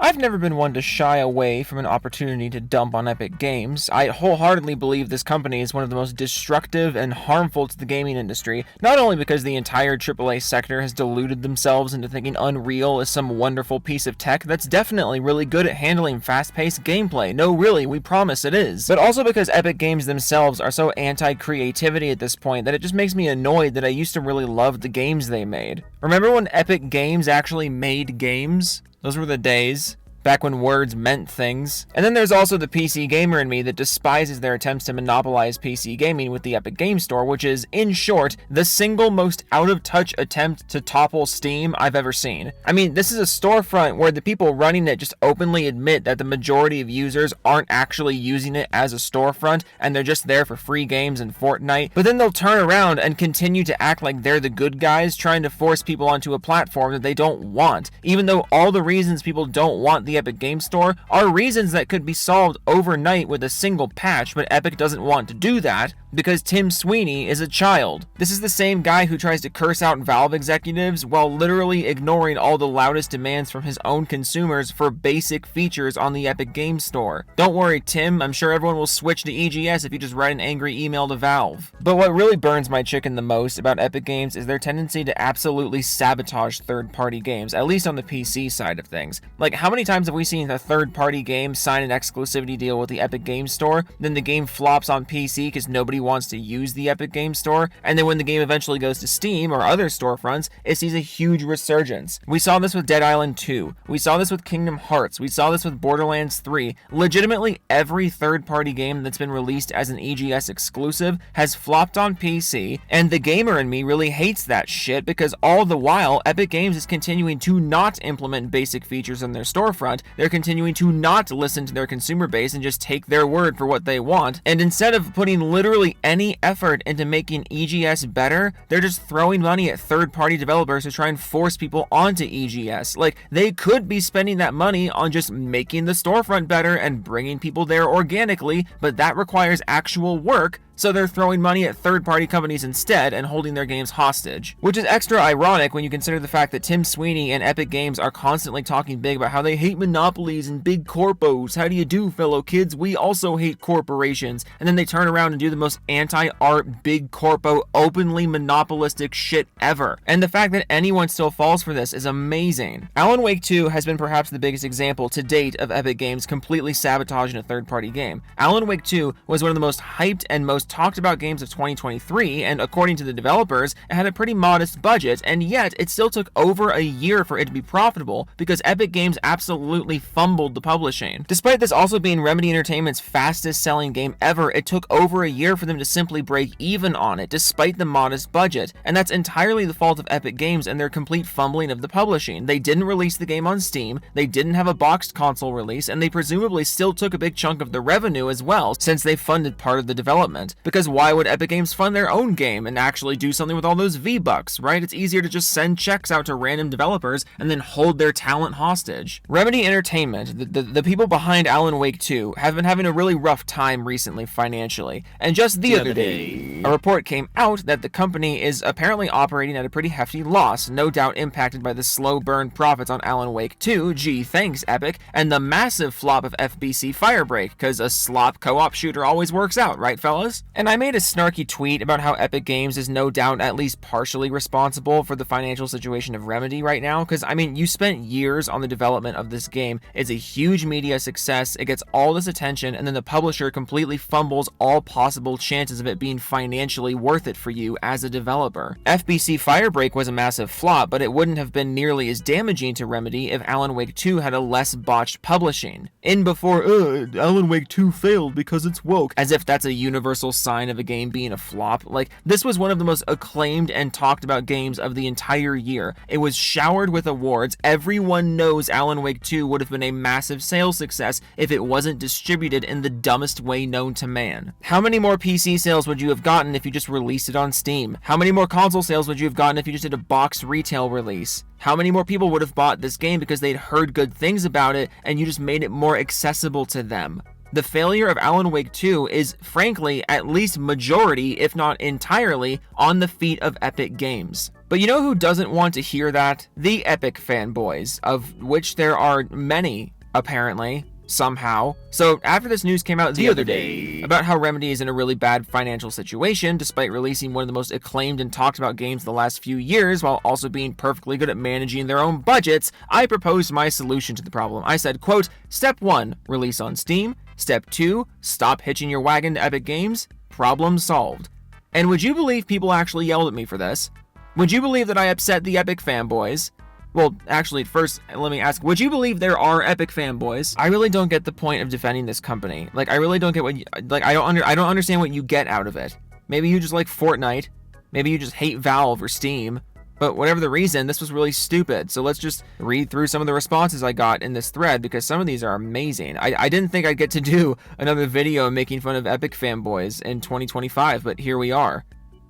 I've never been one to shy away from an opportunity to dump on Epic Games. I wholeheartedly believe this company is one of the most destructive and harmful to the gaming industry, not only because the entire AAA sector has deluded themselves into thinking Unreal is some wonderful piece of tech that's definitely really good at handling fast-paced gameplay. No, really, we promise it is. But also because Epic Games themselves are so anti-creativity at this point that it just makes me annoyed that I used to really love the games they made. Remember when Epic Games actually made games? Those were the days. Back when words meant things. And then there's also the PC gamer in me that despises their attempts to monopolize PC gaming with the Epic Games Store, which is, in short, the single most out-of-touch attempt to topple Steam I've ever seen. I mean, this is a storefront where the people running it just openly admit that the majority of users aren't actually using it as a storefront, and they're just there for free games and Fortnite, but then they'll turn around and continue to act like they're the good guys trying to force people onto a platform that they don't want, even though all the reasons people don't want the Epic Games Store are reasons that could be solved overnight with a single patch, but Epic doesn't want to do that because Tim Sweeney is a child. This is the same guy who tries to curse out Valve executives while literally ignoring all the loudest demands from his own consumers for basic features on the Epic Games Store. Don't worry, Tim, I'm sure everyone will switch to EGS if you just write an angry email to Valve. But what really burns my chicken the most about Epic Games is their tendency to absolutely sabotage third-party games, at least on the PC side of things. Like, how many times have we seen a third-party game sign an exclusivity deal with the Epic Games Store, then the game flops on PC because nobody wants to use the Epic Games Store, and then when the game eventually goes to Steam or other storefronts, it sees a huge resurgence. We saw this with Dead Island 2, we saw this with Kingdom Hearts, we saw this with Borderlands 3. Legitimately every third-party game that's been released as an EGS exclusive has flopped on PC, and the gamer in me really hates that shit because all the while Epic Games is continuing to not implement basic features in their storefront. They're continuing to not listen to their consumer base and just take their word for what they want, and instead of putting literally any effort into making EGS better, they're just throwing money at third-party developers to try and force people onto EGS. Like, they could be spending that money on just making the storefront better and bringing people there organically, but that requires actual work, so they're throwing money at third-party companies instead and holding their games hostage. Which is extra ironic when you consider the fact that Tim Sweeney and Epic Games are constantly talking big about how they hate monopolies and big corpos. How do you do, fellow kids? We also hate corporations. And then they turn around and do the most anti-art, big corpo, openly monopolistic shit ever. And the fact that anyone still falls for this is amazing. Alan Wake 2 has been perhaps the biggest example to date of Epic Games completely sabotaging a third-party game. Alan Wake 2 was one of the most hyped and most talked about games of 2023, and according to the developers, it had a pretty modest budget, and yet it still took over a year for it to be profitable because Epic Games absolutely fumbled the publishing. Despite this also being Remedy Entertainment's fastest selling game ever, it took over a year for them to simply break even on it, despite the modest budget, and that's entirely the fault of Epic Games and their complete fumbling of the publishing. They didn't release the game on Steam, they didn't have a boxed console release, and they presumably still took a big chunk of the revenue as well, since they funded part of the development. Because why would Epic Games fund their own game and actually do something with all those V-Bucks, right? It's easier to just send checks out to random developers and then hold their talent hostage. Remedy Entertainment, the people behind Alan Wake 2, have been having a really rough time recently financially. And just the other day, a report came out that the company is apparently operating at a pretty hefty loss, no doubt impacted by the slow burn profits on Alan Wake 2, gee thanks Epic, and the massive flop of FBC Firebreak, cause a slop co-op shooter always works out, right fellas? And I made a snarky tweet about how Epic Games is no doubt at least partially responsible for the financial situation of Remedy right now, because I mean, you spent years on the development of this game, it's a huge media success, it gets all this attention, and then the publisher completely fumbles all possible chances of it being financially worth it for you as a developer. FBC Firebreak was a massive flop, but it wouldn't have been nearly as damaging to Remedy if Alan Wake 2 had a less botched publishing. In before, Alan Wake 2 failed because it's woke, as if that's a universal sign of a game being a flop. Like, this was one of the most acclaimed and talked about games of the entire year. It was showered with awards. Everyone knows Alan Wake 2 would have been a massive sales success if it wasn't distributed in the dumbest way known to man. How many more PC sales would you have gotten if you just released it on Steam? How many more console sales would you have gotten if you just did a boxed retail release? How many more people would have bought this game because they'd heard good things about it and you just made it more accessible to them? The failure of Alan Wake 2 is, frankly, at least majority, if not entirely, on the feet of Epic Games. But you know who doesn't want to hear that? The Epic fanboys, of which there are many, apparently. Somehow. So after this news came out the other day about how Remedy is in a really bad financial situation despite releasing one of the most acclaimed and talked about games the last few years while also being perfectly good at managing their own budgets, I proposed my solution to the problem. I said, quote, Step 1, release on Steam. Step 2, stop hitching your wagon to Epic Games. Problem solved. And would you believe people actually yelled at me for this? Would you believe that I upset the Epic fanboys? Well, actually, first, let me ask, would you believe there are Epic fanboys? I really don't get the point of defending this company. Like, I really don't get what you, like, I don't understand what you get out of it. Maybe you just like Fortnite. Maybe you just hate Valve or Steam. But whatever the reason, this was really stupid. So let's just read through some of the responses I got in this thread, because some of these are amazing. I didn't think I'd get to do another video making fun of Epic fanboys in 2025, but here we are.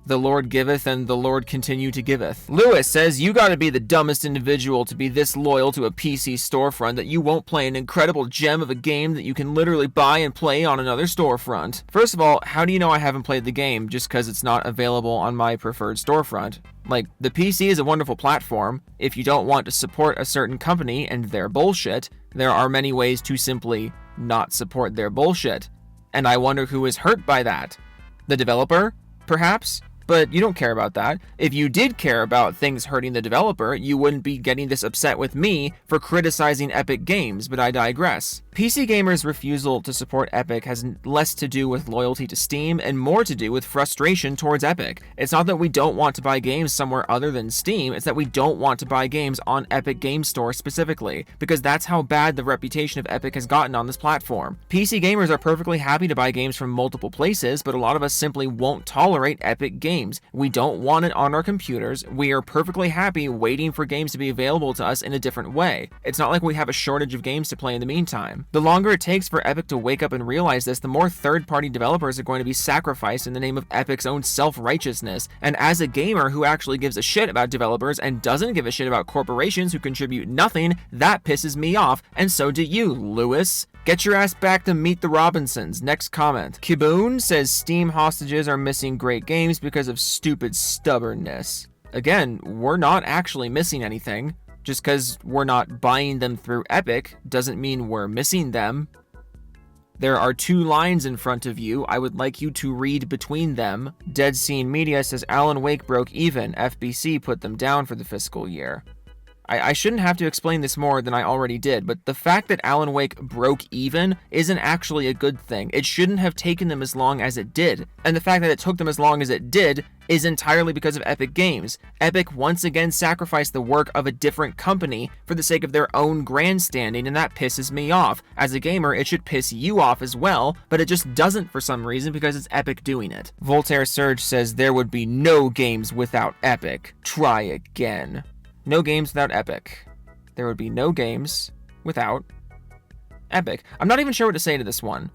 The Lord giveth, and the Lord continue to giveth. Lewis says, you gotta be the dumbest individual to be this loyal to a PC storefront that you won't play an incredible gem of a game that you can literally buy and play on another storefront. First of all, how do you know I haven't played the game just because it's not available on my preferred storefront? Like, the PC is a wonderful platform. If you don't want to support a certain company and their bullshit, there are many ways to simply not support their bullshit. And I wonder who is hurt by that. The developer? Perhaps? But you don't care about that. If you did care about things hurting the developer, you wouldn't be getting this upset with me for criticizing Epic Games, but I digress. PC gamers' refusal to support Epic has less to do with loyalty to Steam and more to do with frustration towards Epic. It's not that we don't want to buy games somewhere other than Steam, it's that we don't want to buy games on Epic Game Store specifically, because that's how bad the reputation of Epic has gotten on this platform. PC gamers are perfectly happy to buy games from multiple places, but a lot of us simply won't tolerate Epic Games. We don't want it on our computers. We are perfectly happy waiting for games to be available to us in a different way. It's not like we have a shortage of games to play in the meantime. The longer it takes for Epic to wake up and realize this, the more third-party developers are going to be sacrificed in the name of Epic's own self-righteousness. And as a gamer who actually gives a shit about developers and doesn't give a shit about corporations who contribute nothing, that pisses me off, and so do you, Lewis. Get your ass back to Meet the Robinsons. Next comment. Kiboon says Steam hostages are missing great games because of stupid stubbornness. Again, we're not actually missing anything. Just because we're not buying them through Epic doesn't mean we're missing them. There are two lines in front of you. I would like you to read between them. Dead Scene Media says Alan Wake broke even. FBC put them down for the fiscal year. I shouldn't have to explain this more than I already did, but the fact that Alan Wake broke even isn't actually a good thing. It shouldn't have taken them as long as it did. And the fact that it took them as long as it did is entirely because of Epic Games. Epic once again sacrificed the work of a different company for the sake of their own grandstanding, and that pisses me off. As a gamer, it should piss you off as well, but it just doesn't for some reason because it's Epic doing it. Voltaire Surge says there would be no games without Epic. Try again. No games without Epic. There would be no games without Epic. I'm not even sure what to say to this one.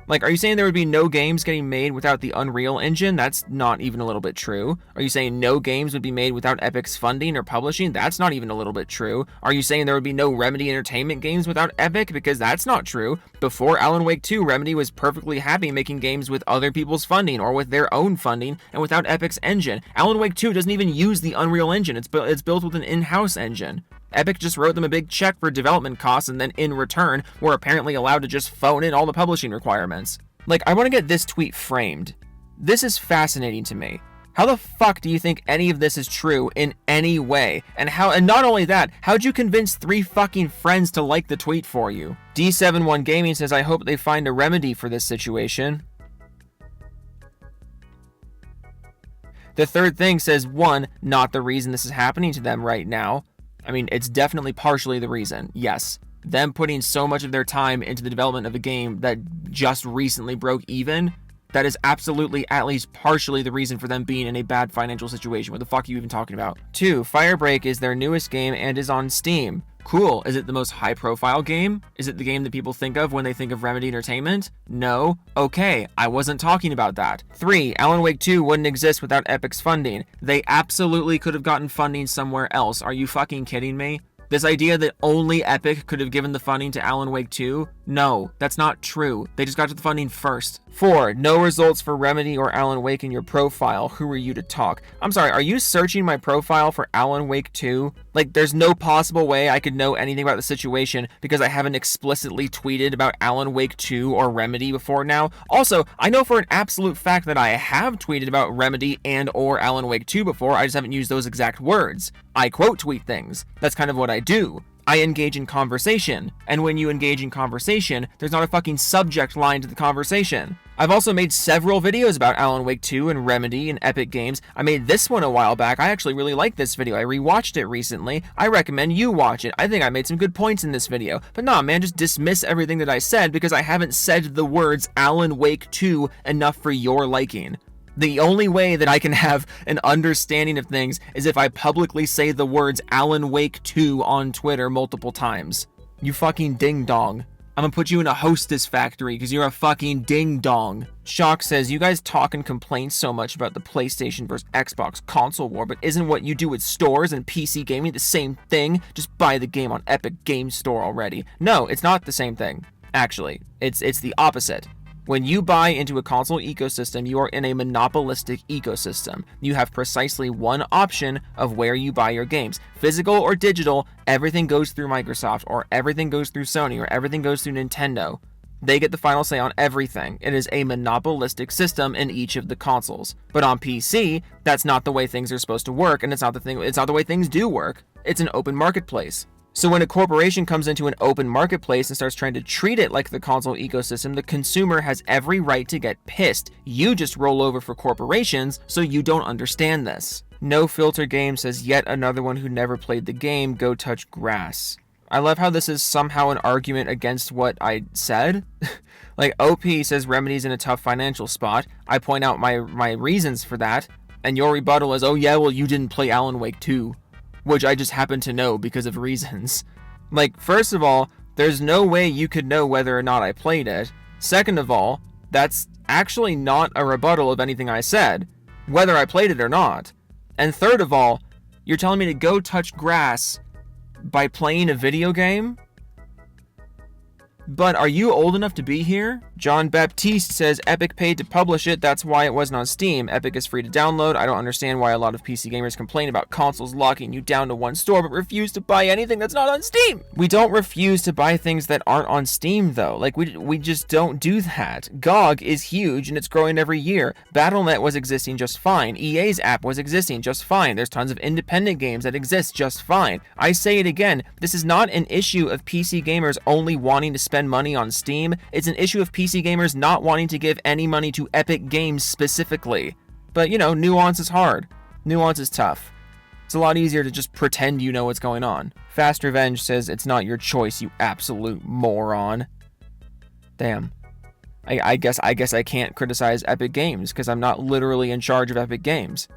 Like, are you saying there would be no games getting made without the Unreal Engine? That's not even a little bit true. Are you saying no games would be made without Epic's funding or publishing? That's not even a little bit true. Are you saying there would be no Remedy Entertainment games without Epic? Because that's not true. Before Alan Wake 2, Remedy was perfectly happy making games with other people's funding or with their own funding and without Epic's engine. Alan Wake 2 doesn't even use the Unreal Engine. It's built with an in-house engine. Epic just wrote them a big check for development costs and then in return were apparently allowed to just phone in all the publishing requirements. Like, I want to get this tweet framed. This is fascinating to me. How the fuck do you think any of this is true in any way? And not only that, how'd you convince 3 fucking friends to like the tweet for you? D71 Gaming says, I hope they find a remedy for this situation. The third thing says, 1, not the reason this is happening to them right now. I mean, it's definitely partially the reason, yes. Them putting so much of their time into the development of a game that just recently broke even, that is absolutely at least partially the reason for them being in a bad financial situation. What the fuck are you even talking about? 2, Firebreak is their newest game and is on Steam. Cool. Is it the most high-profile game? Is it the game that people think of when they think of Remedy Entertainment? No? Okay, I wasn't talking about that. 3, Alan Wake 2 wouldn't exist without Epic's funding. They absolutely could have gotten funding somewhere else. Are you fucking kidding me? This idea that only Epic could have given the funding to Alan Wake 2? No, that's not true. They just got to the funding first. 4. No results for Remedy or Alan Wake in your profile. Who are you to talk? I'm sorry, are you searching my profile for Alan Wake 2? Like, there's no possible way I could know anything about the situation because I haven't explicitly tweeted about Alan Wake 2 or Remedy before now. Also, I know for an absolute fact that I have tweeted about Remedy and or Alan Wake 2 before, I just haven't used those exact words. I quote tweet things. That's kind of what I do. I engage in conversation, and when you engage in conversation, there's not a fucking subject line to the conversation. I've also made several videos about Alan Wake 2 and Remedy and Epic Games. I made this one a while back. I actually really like this video. I rewatched it recently. I recommend you watch it. I think I made some good points in this video. But nah, man, just dismiss everything that I said because I haven't said the words Alan Wake 2 enough for your liking. The only way that I can have an understanding of things is if I publicly say the words Alan Wake 2 on Twitter multiple times. You fucking ding-dong. I'm gonna put you in a hostess factory because you're a fucking ding-dong. Shock says, you guys talk and complain so much about the PlayStation versus Xbox console war, but isn't what you do with stores and PC gaming the same thing? Just buy the game on Epic Games Store already. No, it's not the same thing. Actually, it's the opposite. When you buy into a console ecosystem, you are in a monopolistic ecosystem. You have precisely one option of where you buy your games. Physical or digital, everything goes through Microsoft, or everything goes through Sony, or everything goes through Nintendo. They get the final say on everything. It is a monopolistic system in each of the consoles. But on PC, that's not the way things are supposed to work, and it's not the way things do work. It's an open marketplace. So when a corporation comes into an open marketplace and starts trying to treat it like the console ecosystem, the consumer has every right to get pissed. You just roll over for corporations, so you don't understand this. No Filter Game says, yet another one who never played the game, go touch grass. I love how this is somehow an argument against what I said. Like, OP says Remedy's in a tough financial spot. I point out my reasons for that, and your rebuttal is, oh yeah, well you didn't play Alan Wake 2. Which I just happen to know because of reasons. Like, first of all, there's no way you could know whether or not I played it. Second of all, that's actually not a rebuttal of anything I said, whether I played it or not. And third of all, you're telling me to go touch grass by playing a video game? But are you old enough to be here? John Baptiste says Epic paid to publish it, that's why it wasn't on Steam. Epic is free to download. I don't understand why a lot of PC gamers complain about consoles locking you down to one store but refuse to buy anything that's not on Steam. We don't refuse to buy things that aren't on Steam though. Like we just don't do that. GOG is huge and it's growing every year. Battle.net was existing just fine. EA's app was existing just fine. There's tons of independent games that exist just fine. I say it again, this is not an issue of PC gamers only wanting to spend money on Steam. It's an issue of PC gamers not wanting to give any money to Epic Games specifically. But you know, nuance is hard. Nuance is tough. It's a lot easier to just pretend you know what's going on. Fast Revenge says it's not your choice, you absolute moron. Damn. I guess I can't criticize Epic Games because I'm not literally in charge of Epic Games.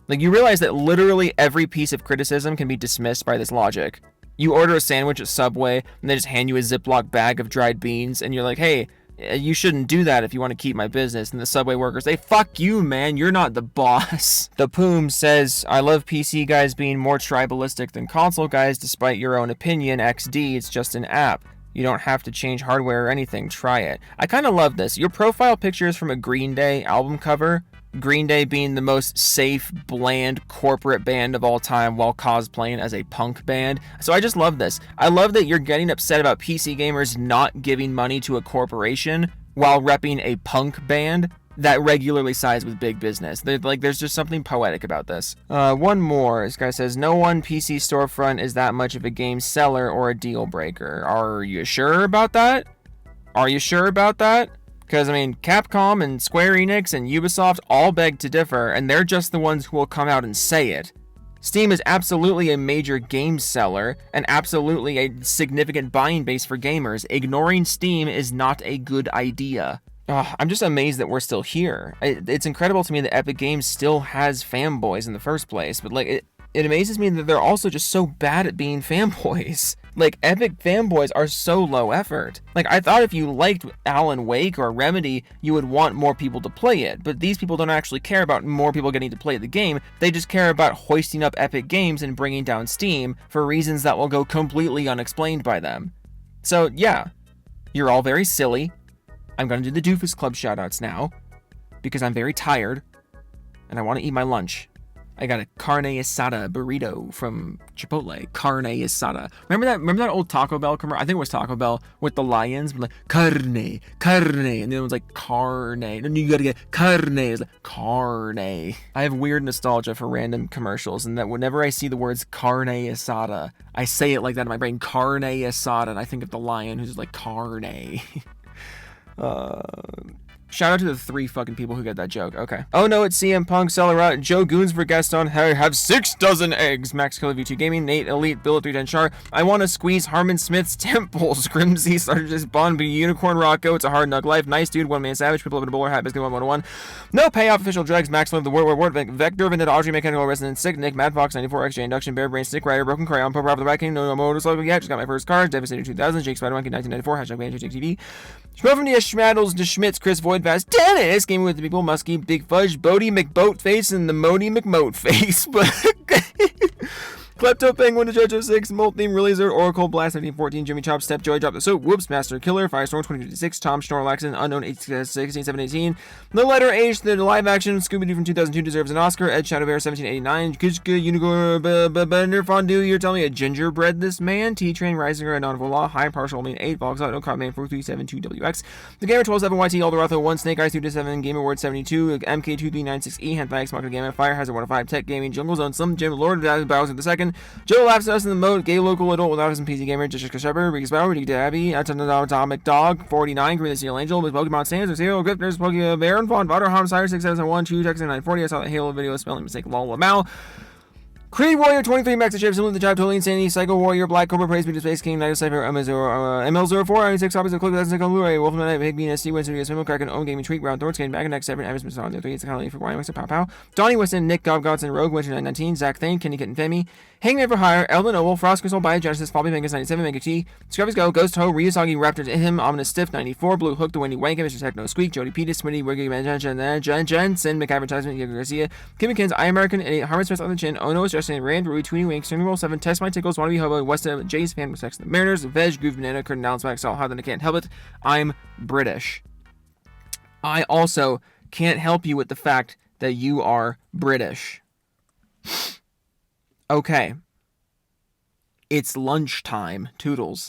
Like, you realize that literally every piece of criticism can be dismissed by this logic. You order a sandwich at Subway, and they just hand you a Ziploc bag of dried beans, and you're like, hey, you shouldn't do that if you want to keep my business. And the Subway workers say, fuck you, man, you're not the boss. The Poom says, I love PC guys being more tribalistic than console guys, despite your own opinion. XD, it's just an app. You don't have to change hardware or anything, try it. I kind of love this. Your profile picture is from a Green Day album cover. Green Day being the most safe, bland, corporate band of all time while cosplaying as a punk band. So I just love this. I love that you're getting upset about PC gamers not giving money to a corporation while repping a punk band that regularly sides with big business. There's just something poetic about this. One more. This guy says, no one PC storefront is that much of a game seller or a deal breaker. Are you sure about that? Are you sure about that? Because, I mean, Capcom and Square Enix and Ubisoft all beg to differ, and they're just the ones who will come out and say it. Steam is absolutely a major game seller, and absolutely a significant buying base for gamers. Ignoring Steam is not a good idea. I'm just amazed that we're still here. It's incredible to me that Epic Games still has fanboys in the first place, but like, it amazes me that they're also just so bad at being fanboys. Like, Epic fanboys are so low effort. Like, I thought if you liked Alan Wake or Remedy, you would want more people to play it, but these people don't actually care about more people getting to play the game. They just care about hoisting up Epic Games and bringing down Steam for reasons that will go completely unexplained by them. So, yeah, you're all very silly. I'm going to do the Doofus Club shoutouts now, because I'm very tired, and I want to eat my lunch. I got a carne asada burrito from Chipotle. Carne asada. Remember that old Taco Bell commercial? I think it was Taco Bell with the lions, like carne, and then it was like carne. And you gotta get carne. It's like carne. I have weird nostalgia for random commercials, and that whenever I see the words carne asada, I say it like that in my brain. Carne asada, and I think of the lion who's just like carne. Shout out to the 3 fucking people who get that joke. Okay. Oh no, it's CM Punk, Celerat, Joe Goons for guest on have 6 dozen eggs. Max Killer V2 Gaming, Nate Elite, Bill 310 Char. I want to squeeze Harmon Smith's temples. Grimsy, Sergeant Bond, Be Unicorn Rocco. It's a hard nug life. Nice dude, One Man Savage. People live in a bowler hat. Biscuit 101. No payoff. Official Dregs. Max Love, the Word, Vector, Vendetta, Audrey, Mechanical Resonance, Sick, Nick, Madfox, 94, XJ Induction, Bear Brain, Stick Rider, Broken Crayon, Pope Robert the Rat King, No Motorcycle yet. Just got my first card. Devastator 2000, Jake Spider Monkey 1994. Hashtag Banjo TV. Schmo from the Schmaddles, the Schmitz, Chris Void, Vast, Dennis, Gaming with the People, Muskie, Big Fudge, Bodie McBoatface, and the Modi McMoatface. But Klepto Penguin, the Judge 06, Molt Theme, Releaser, Oracle, Blast 1914, Jimmy Chop, Step Joy, Drop the Soap, Whoops, Master Killer, Firestorm 2056, Tom Schnorlaxon, Unknown 18718, The Letter H, the live action Scooby-Doo from 2002 deserves an Oscar, Ed Shadow Bear 1789, Kuchka, Unicorn, Bender Fondue, you're telling me a gingerbread this man, T-Train, Risinger, a non law, High Partial, Mean 8, Vox Out, No Cop Man 4372WX, The Gamer 127YT, Alderatho 1, Snake Eyes 227, Game Award 72, MK2396E, Hentai X, Maka Gamma, Fire Hazard 105, Tech Gaming, Jungle Zone, Slim Jim, Lord of Bowser II, Joe laughs at us in the mode, Gay Local Adult without us, PC Gamer, Jessica Shepard, Ricky Bauer, Ricky Dabby, Atomic Dog, 49, Green the Steel Angel, with Pokemon Stands, Zero, Grifters, Pokemon Baron, Vaughn, Butter, Homicide, 6771, 2, Texas 940, I saw the Halo video, spelling mistake, lol, Lamau. Creed Warrior 23 Max Chip, similar to the job, totally insanity, Psycho Warrior, Black Cobra, Praise Be to Space King, Night of Cypher, ML04, 96 copies of Click, that's on Blu-ray, Wolfman Night, Big Bean, SC, Winston, Swimmo, Kraken, Own Gaming Treat, Round Thorns, Back and Next 7, Emerson, Smith, 3, it's a kind of for Ryan Weston, Pow Pow, Donnie Weston, Nick, Godson, Rogue, Winter 919, Zach Thane, Kenny Kitten Femi, Hangman for Hire, Eldon Oval, Frost Crystal, Biogenesis, Bobby Mangus 97, Mega T, Scrubby's Go, Ghost Ho, Ryusagi, Raptors, Him, Ominous Stiff 94, Blue Hook, The Windy Wanker, Mr. Techno Squeak, Jody Peters, Swinny, Wiggy, Jensen, McAdvertisement, Diego Garcia, Kim McKins, I American, Harmon Smith on the chin, Ono is Justin, Rand, Rui, Tweeny Wink, Swing Roll 7, Test My Tickles, Wannabe Hobo, Weston, Jay's Fan, Sex the Mariners, Veg, Groove Banana, Curtain Downs, Max, Salt, How Then I Can't Help It. I'm British. I also can't help you with the fact that you are British. Okay. It's lunchtime, Toodles.